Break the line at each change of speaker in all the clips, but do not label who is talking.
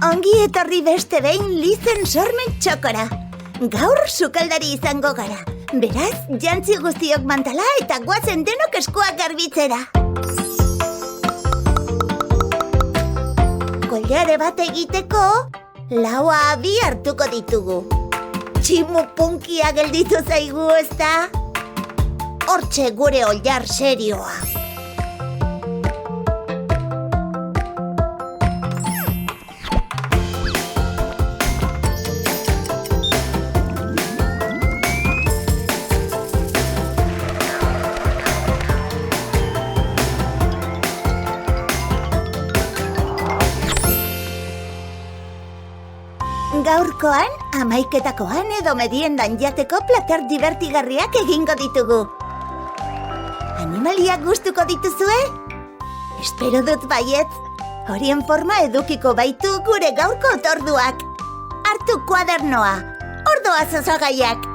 Ongi etorri beste behin Lizen Sormen txokora. Gaur sukaldari izango gara. Beraz, jantzi guztiok mantala eta guazen denok eskuak garbitzera. Koilare bat egiteko, laua bi hartuko ditugu. Tximu punkia gelditu zaigu, ezta? Hortxe gure oilar serioa. Gaurkoan, amaiketakoan edo mediendan jateko plater divertigarriak egingo ditugu. Animaliak gustuko dituzue? Espero dut baietz. Horien forma edukiko baitu gure gaurko otorduak. Hartu kuadernoa, ordoa zozogaiak.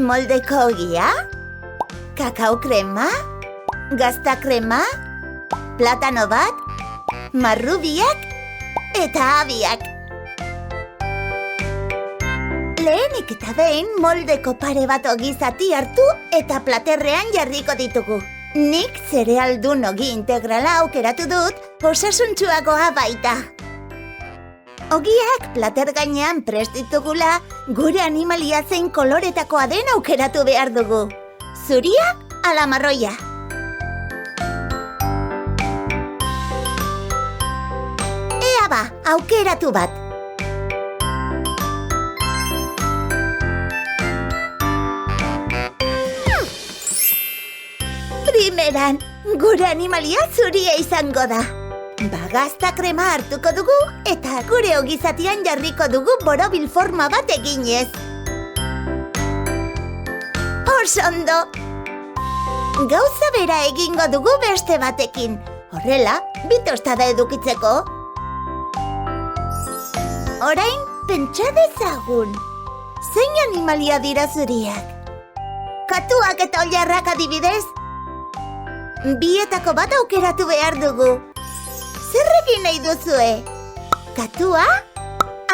Moldeko ogia, kakao krema, gazta krema, platano bat, marrubiak eta abiak. Lehenik eta behin moldeko pare bat ogi zati hartu eta platerrean jarriko ditugu. Nik zerealdun ogi integrala aukeratu dut, osasuntsuagoa baita. Ogiak plater gainean prest ditugula, gure animalia zein koloretakoa den aukeratu behar dugu. Zuria ala marroia. Ea ba, aukeratu bat. Primeran, gure animalia zuria izango da. Bagazta krema hartuko dugu eta gure ogizatian jarriko dugu borobil forma bat eginez. Osondo! Gauza bera egingo dugu beste batekin. Horrela, bi tostada edukitzeko. Orain, pentsa dezagun. Zein animalia dira zuriak? Katuak eta oilarrak adibidez? Bietako bat aukeratu behar dugu. Zer egin nahi duzue? Katua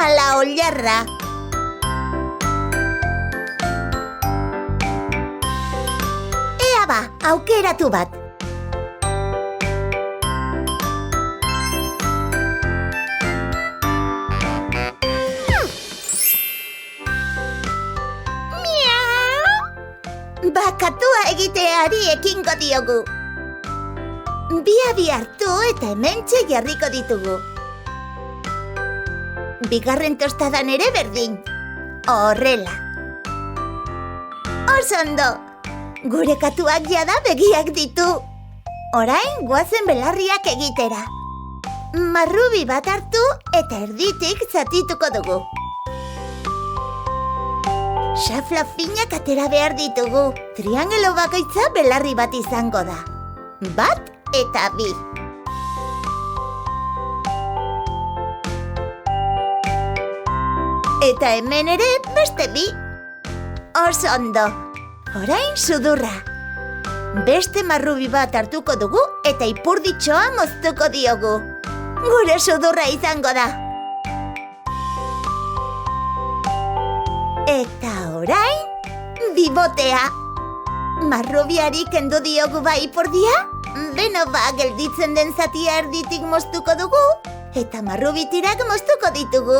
ala oilarra? Ea ba, aukeratu bat. Miau! Ba, katua egiteari ekingo diogu. Bi hartu eta hementxe jarriko ditugu. Bigarren tostadan ere berdin. Horrela. Osondo! Gure katuak jada begiak ditu. Orain goazen belarriak egitera. Marrubi bat hartu eta erditik zatituko dugu. Xafla finak atera behar ditugu. Triangelo bakoitza belarri bat izango da. Bat eta bi. Eta hemen ere beste bi. Oso ondo. Orain sudurra. Beste marrubi bat hartuko dugu eta ipurditxoa moztuko diogu. Gure sudurra izango da. Eta orain bibotea. Marrubiari kendu diogu bai ipurdia? Beno ba, gelditzen den zatia erditik moztuko dugu, eta marrubitirak moztuko ditugu.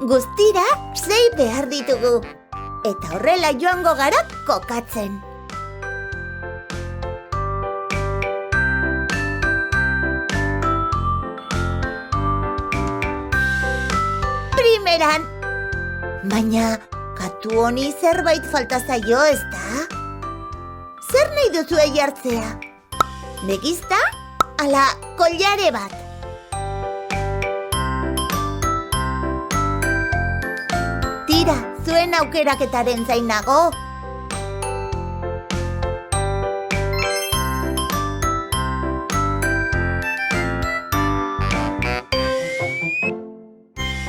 Guztira, 6 behar ditugu. Eta horrela joango gara kokatzen. Primeran. Baina, katu honi zerbait falta zaio, ezta? Zer nahi duzue jartzea? Begizta, ala koilare bat. Tira, zuen aukeraketaren zain nago.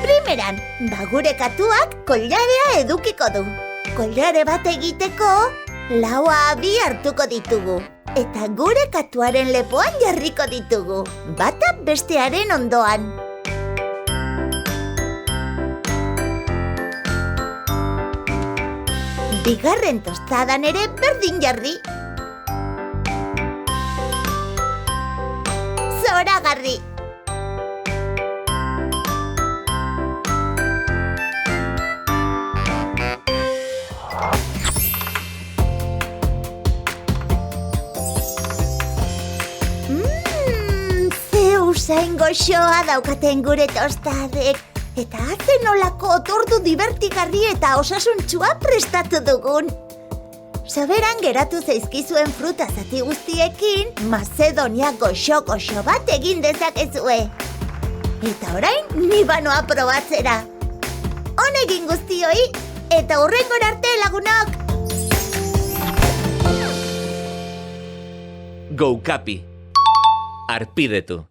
Primeran, gure katuak koilarea edukiko du. Koilare bat egiteko, laua bi hartuko ditugu. Eta gure katuaren lepoan jarriko ditugu, bata bestearen ondoan. Bigarren tostadan ere berdin jarri. Zoragarri! Ze usain goxoa daukaten gure tostadek. Eta atzen olako otordu divertigarri eta osasuntsua prestatu dugun. Soberan geratu zaizkizuen fruta zati guztiekin, Macedonia goxo-goxo bat egin dezakezue. Eta orain, ni banoa probatzera. Honegin guztioi, eta hurrengora arte lagunok!
Goukapi. Arpidetu.